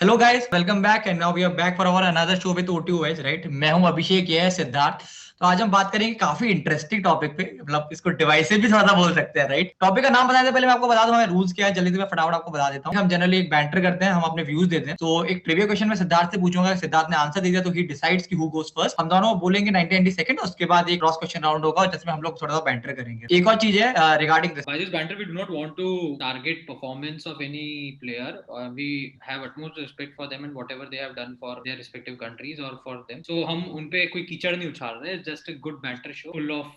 Hello guys, welcome back and now we are back for our another show with OTOH, right. मैं हूं अभिषेक, ये है सिद्धार्थ। तो आज हम बात करेंगे काफी इंटरेस्टिंग टॉपिक पे, मतलब इसको डिवाइसिव भी थोड़ा सा बोल सकते हैं, राइट। टॉपिक का नाम बताने से पहले मैं आपको बता दूं हमें रूल्स क्या है, जल्दी से मैं फटाफट आपको बता देता हूं। हम जनरली एक बैंटर करते हैं, हम अपने व्यूज देते हैं। तो एक ट्रिविया क्वेश्चन में सिद्धार्थ से पूछूंगा, सिद्धार्थ ने आंसर दे दिया तो ही डिसाइड्स कि हु गोस फर्स्ट। हम दोनों बोलेंगे 90 सेकंड, उसके बाद एक क्रॉस क्वेश्चन राउंड होगा जिसमें हम लोग थोड़ा सा बैंटर करेंगे। एक और चीज है regarding this, By this banter, we do not want to target performance of any player. We have utmost respect for them and whatever they have done for their respective countries or for them. So हम उनपे कोई कीचड़ नहीं उछाल रहे. Just a good banter show full of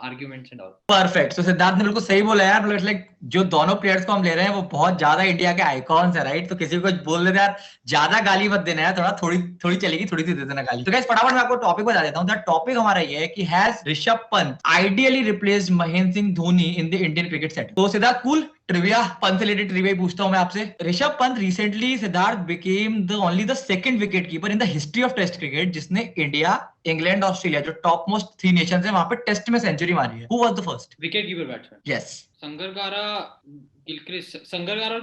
arguments and all. Perfect. तो सिद्धार्थ ने बिल्कुल सही बोला यार, मतलब लाइक जो दोनों प्लेयर्स को हम ले रहे हैं वो बहुत ज्यादा इंडिया के आइकॉन्स है, राइट। तो किसी को बोल देते यार ज्यादा गाली मत देना है, थोड़ा थोड़ी थोड़ी चलेगी, थोड़ी सी दे देना गाली। तो गाइस फटाफट मैं आपको टॉपिक बता देता हूँ। द टॉपिक हमारा ये है कि has Rishabh Pant ideally replaced Mahendra Singh Dhoni in the Indian cricket set. तो सिद्धार्थ कूल, ट्रिविया पंत से रिलेटेड ट्रिविया पूछता हूं मैं आपसे। Rishabh Pant recently Siddharth became the only the second wicket keeper in the history of test cricket जिसने इंडिया, इंग्लैंड, ऑस्ट्रेलिया जो टॉप मोस्ट 3 नेशंस है वहां पे टेस्ट में सेंचुरी मारी है। Who was the first Wicket keeper batsman. Yes? Sangarkara, Gilchrist, Sangarkara.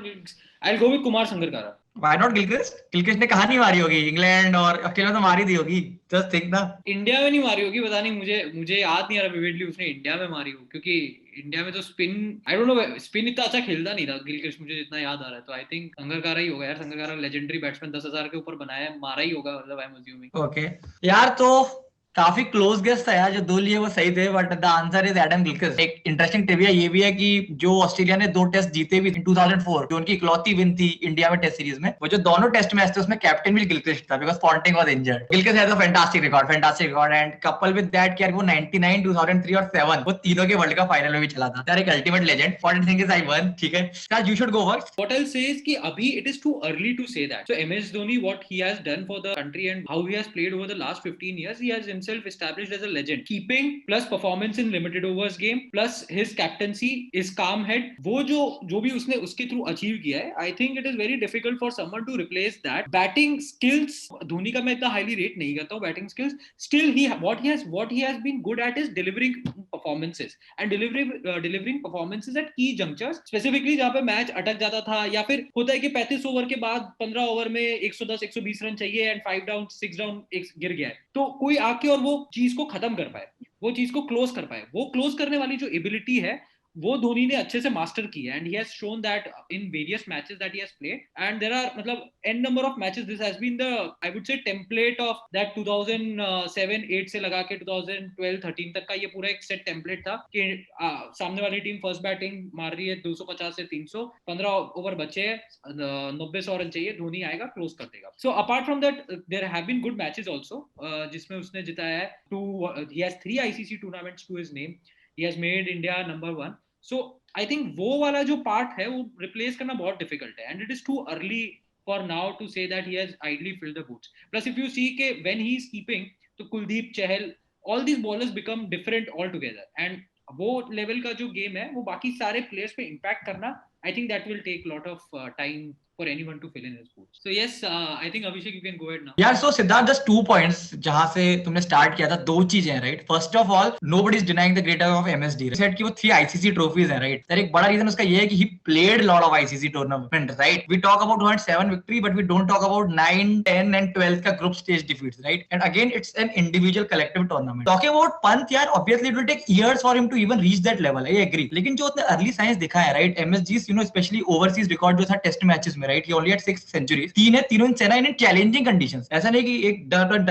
I'll go with Kumar Sangarkara. Why not Gilchrist? Gilchrist ने कहा नहीं मारी होगी, इंग्लैंड और ऑस्ट्रेलिया तो मारी दी होगी। जस्ट थिंक ना, इंडिया में नहीं मारी होगी, पता नहीं, मुझे याद नहीं आ रहा विविडली उसने इंडिया में मारी हो, क्योंकि इंडिया में तो spin, I don't know, spin इतना अच्छा खेलता नहीं था गिलक्रिस्ट, मुझे जितना याद आ रहा है। तो आई थिंक संगरकारा ही होगा यार। संगरकारा लेजेंडरी बैट्समैन, 10,000 के ऊपर बनाया है, मारा ही होगा, मतलब आई एम अज्यूमिंग। ओके यार। तो काफी क्लोज गेस था यार, जो दो लिए वो सही थे, but the answer is Adam Gilchrist. एक इंटरेस्टिंग ट्रिविया ये भी है कि जो ऑस्ट्रेलिया ने 2 टेस्ट जीते भी इन 2004, जो उनकी इकलौती विन थी इंडिया में टेस्ट सीरीज में, वो जो दोनों टेस्ट मैच थे उसमें कैप्टन भी गिलक्रिस्ट था because Ponting was injured. Gilchrist has a fantastic record and couple with that कि वो 99, 2003 और 7 वो तीनों के वर्ल्ड कप फाइनल में भी चला था यार। एक ultimate legend. What think is I one, ठीक है यार, you should go first. What I'll say is कि अभी it is too early to say that. So MS Dhoni, what he has done for the country and how he has played over the last 15 years, he has himself established as a legend. Keeping plus performance in limited overs game plus his captaincy, his calm head, वो जो भी उसने उसके through achieve किया है, I think it is very difficult for someone to replace that. Batting skills, Dhoni का मैं इतना हाईली रेट नहीं करता हूँ batting skills. Still what he has been good at is delivering performances and delivering performances at key junctures, specifically जहाँ पे match अटक जाता था या फिर होता है कि 35 ओवर के बाद 15 ओवर में 110 120 रन चाहिए एंड 5 डाउन 6 डाउन एक गिर गया है, तो कोई आके और वो चीज को खत्म कर पाए, वो चीज को क्लोज कर पाए, वो क्लोज करने वाली जो एबिलिटी है वो धोनी ने अच्छे से मास्टर की है and he has shown that in various matches that he has played and there are मतलब an number of matches this has been the I would say template of that 2007-8 से लगा के 2012-13 तक का ये पूरा एक सेट टेम्पलेट था कि सामने वाली टीम फर्स्ट बैटिंग मार रही है 250 से 300, 15 ओवर बचे हैं, 90-100 रन चाहिए, धोनी आएगा क्लोज कर देगा. So apart from that there have been good matches also जिसमें उसने जिताया है he has 3 ICC tournaments to his name. He has made India number 1. So I think वो वाला जो पार्ट है वो रिप्लेस करना बहुत डिफिकल्ट है and it is too early for now to say that he has ideally filled the boots. Plus if you see के when he is keeping to Kuldeep, Chahal, all these bowlers become different all together and वो level का जो game है वो बाकी सारे players पे impact करना, I think that will take lot of time for anyone to fill in his boots. So yes, I think Abhishek you can go ahead now. यार सो सिद्धार्थ, जस्ट 2 पॉइंट्स जहां से तुमने स्टार्ट किया था, 2 चीजें हैं, right. First of all, nobody is denying the greater of MSD, set कि वो 3 आईसीसी ट्रॉफीज हैं, राइट। एक बड़ा रीजन उसका ये है कि he played lot of ICC tournament, right. We talk about 7 victory but we don't talk about 9, 10 and 12 का group stage defeats, right. And again it's an individual collective tournament. Talking about Pant यार, obviously it will take years for him to even reach that level, I agree. लेकिन जो उसने early signs दिखा है, right, MSG you know especially overseas record जो था test matches में, right, he only had 6 centuries, 3 है, तीनों इन चैलेंजिंग कंडीशंस। ऐसा नहीं कि एक डंप एंड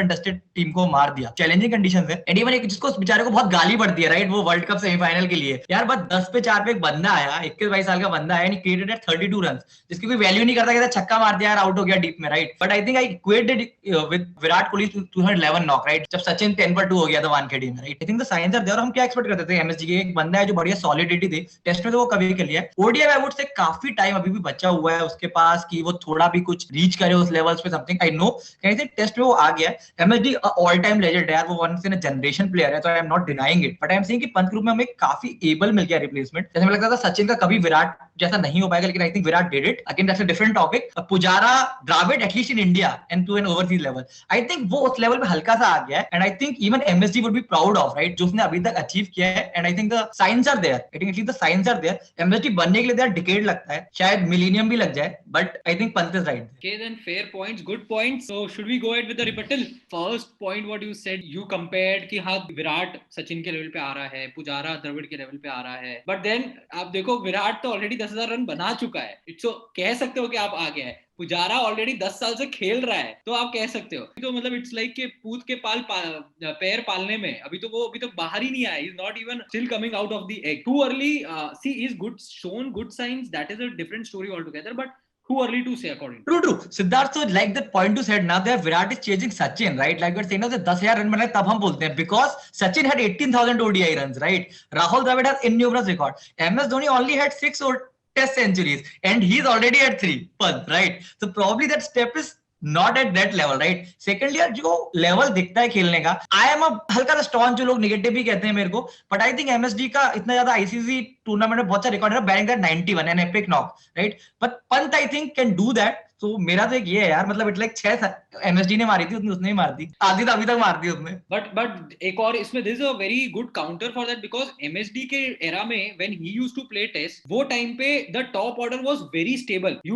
डस्टेड टीम को मार दिया, चैलेंजिंग कंडीशंस है। एंड इवन एक जिसको बेचारे को बहुत गाली पड़ दी है, राइट, वो वर्ल्ड कप सेमीफाइनल के लिए यार, बस 10 पे 4 पे एक बंदा आया, 21-22 साल का बंदा आया, क्रिएटेड एट 32 रन, जिसकी कोई वैल्यू नहीं करता, कहता छक्का मार दिया यार, आउट हो गया डीप में, right. But I think I equated with Virat Kohli 2011 knock, right, जब सचिन 10 पर 2 हो गया था वानखेड़ी में, right. I think the signs are there. हम क्या एक्सपेक्ट करते थे एमएसजी के, एक बंदा है जो बढ़िया सॉलिडिटी थी, टेस्ट में तो वो कभी कर लिया है, ओडीआई आई वुड से काफी टाइम अभी भी बचा हुआ है उसके पास कि वो थोड़ा भी कुछ रीच करे उस लेवल्स पे, समथिंग आई नो। कहीं से टेस्ट में वो आ गया है, एमएसडी ऑल टाइम लेजेंड है यार, वो once in a generation player है, तो I am not denying it, but I am saying कि पंत ग्रुप में हमें काफी एबल मिल गया रिप्लेसमेंट। जैसे मुझे लगता था सचिन का कभी विराट जैसा नहीं हो पाएगा, लेकिन I think Virat did it. Again that's a different topic. Pujara, Dravid at least in India and to an overseas level, I think वो उस लेवल पे हल्का सा आ गया है and I think even MSD would be proud of, right, जो उसने अभी तक अचीव किया है। And I think the signs are there, I think at least the signs are there. MSD बनने के लिए देयर डिकेड लगता है, शायद मिलीनियम भी लग जाए, but I think Pant is right. Okay, then fair points, good points. So should we go ahead with the rebuttal? First point, what you said, you compared कि हाँ विराट सचिन के लेवल पे आ रहा है, पुजारा द्रविड़ के लेवल पे आ रहा है, बट देन आप देखो विराट तो ऑलरेडी 10,000 रन बना चुका है. इट्स कह सकते हो कि आप आ गया है. पुजारा ऑलरेडी 10 साल से खेल रहा है, तो आप कह सकते हो. तो मतलब इट्स लाइक के पूत के पैर पालने में अभी तो बाहर ही नहीं आया. Is not even still coming out of the egg. Too early. See is good, shown good signs. That is a different story all together, but too early to say according to True. Siddharth, so like the point you said now that Virat is chasing Sachin, right? Like we're saying now that 10,000 run बनाए तब हम बोलते हैं because Sachin had 18,000 ODI runs, right? Rahul Dravid has innumerable record. MS Dhoni only had 6 test centuries and he's already at 3. Pant, right? So probably that step is not at that level, right. Secondly यार जो level दिखता है खेलने का, I am हल्का सा stone, जो लोग निगेटिव भी कहते हैं मेरे को, बट आई थिंक एमएसडी का इतना ज्यादा आईसीसी टूर्नामेंट में बहुत सारे रिकॉर्ड है, bearing that 91 an epic knock, right. But Pant I think can do that. तो मेरा तो एक ये है यार, मतलब इट लाइक 6 एमएसडी ने मारी थी उतनी उसने ही मार दी, आधी तो अभी तक मार दी उसने. बट एक और इसमें this is a very good counter for that, because MSD के एरा में when he used to play test, वो टाइम पे the top order was very stable. You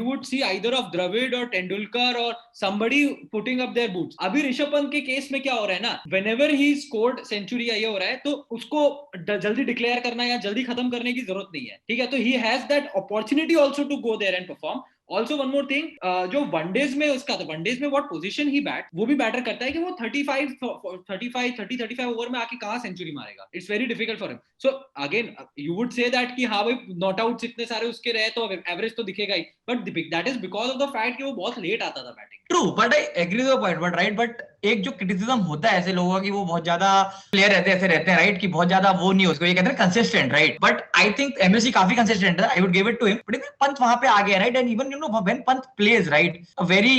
would see either of Dravid और तेंदुलकर और somebody putting up their boots. अभी ऋषभ पंत के case में क्या हो रहा है ना, whenever he scored century या ये हो रहा है, तो उसको जल्दी डिक्लेयर करना या जल्दी खत्म करने की जरूरत नहीं है, ठीक है. तो he has that opportunity also to go there and perform. Also one more thing, जो वनडेज में उसका, तो वनडेज में व्हाट पोजीशन ही बैट, वो भी बैटर करता है कि वो 30-35 ओवर में आके कहां सेंचुरी मारेगा. It's very difficult for him. So again you would say that कि हाँ भाई नॉट आउट्स इतने सारे उसके रहे तो एवरेज तो दिखेगा ही, but that is because of the fact कि वो बहुत लेट आता था batting. True, but I agree with your point, but right, but एक जो क्रिटिसिज्म होता है ऐसे लोगों का कि वो बहुत ज्यादा प्लेयर रहते हैं, ऐसे रहते हैं, राइट, कि बहुत ज्यादा वो नहीं, उसको ये कहते हैं consistent, right. But I think MSC काफी कंसिस्टेंट है, I would give it to him. But Pant वहां पे आ गया, right, and even you know when Pant plays, right, a very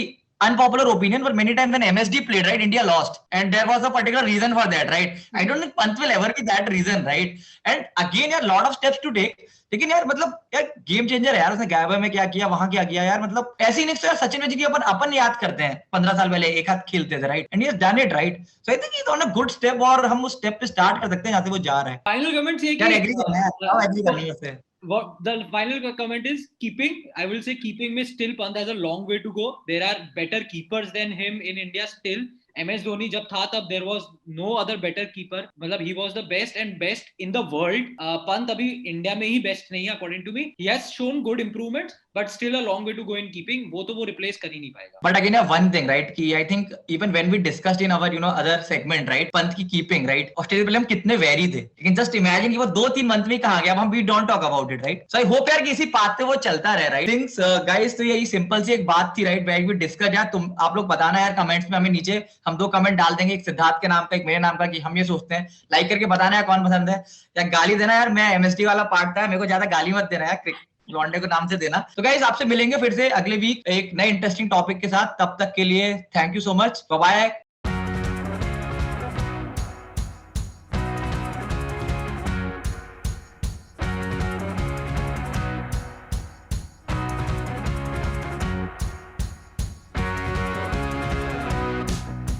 unpopular opinion, but many times when MSD played, right, India lost, and there was a particular reason for that, right. I don't think Pant will ever be that reason, right. And again यार lot of steps to take, लेकिन यार मतलब यार game changer है यार, उसने गायबा में क्या किया, वहां क्या किया यार, मतलब ऐसी इनिंग्स तो यार सचिन में जी अपन याद करते हैं 15 साल पहले एक हाथ खेलते थे, right, and he has done it, right. So I think he is on a good step, और हम उस स्टेप पे स्टार्ट कर सकते हैं जहां से वो जा रहा है. फाइनल कमेंट्स ये यार एग्री करना है, हाउ एग्री करना है उससे. What the final comment is, keeping. I will say keeping में still Pant has a long way to go. There are better keepers than him in India still. MS Dhoni जब था तब there was no other better keeper. मतलब he was the best and best in the world. Pant अभी India में ही best नहीं है according to me. He has shown good improvements, but still a long way to go in keeping. वो तो वो replace कर ही नहीं पाएगा. But again, one thing, right, कि I think even when we discussed in our other segment, right, Pant की keeping, right, Australia पहले हम कितने वेरी थे, लेकिन just imagine कि वो 2-3 मंथ में कहाँ गया, अब हम we don't talk about it, right. So I hope यार कि इसी बात पे वो चलता रहे, right. Things, guys, तो यही सिंपल सी एक बात थी, right, where we discuss. यार तुम आप लोग बताना यार कमेंट्स में, हमें नीचे हम 2 कमेंट डाल देंगे, एक सिद्धार्थ के नाम का, एक मेरे नाम का, कि हम ये सोचते हैं. लाइक करके बताना है कौन पसंद है, या गाली देना यार, मैं एमएसडी वाला पार्ट था, मेरे को ज्यादा गाली मत देना यार, लॉन्डे को नाम से देना. तो गाइस आपसे मिलेंगे फिर से अगले वीक एक नए इंटरेस्टिंग टॉपिक के साथ. तब तक के लिए thank you so much, bye bye.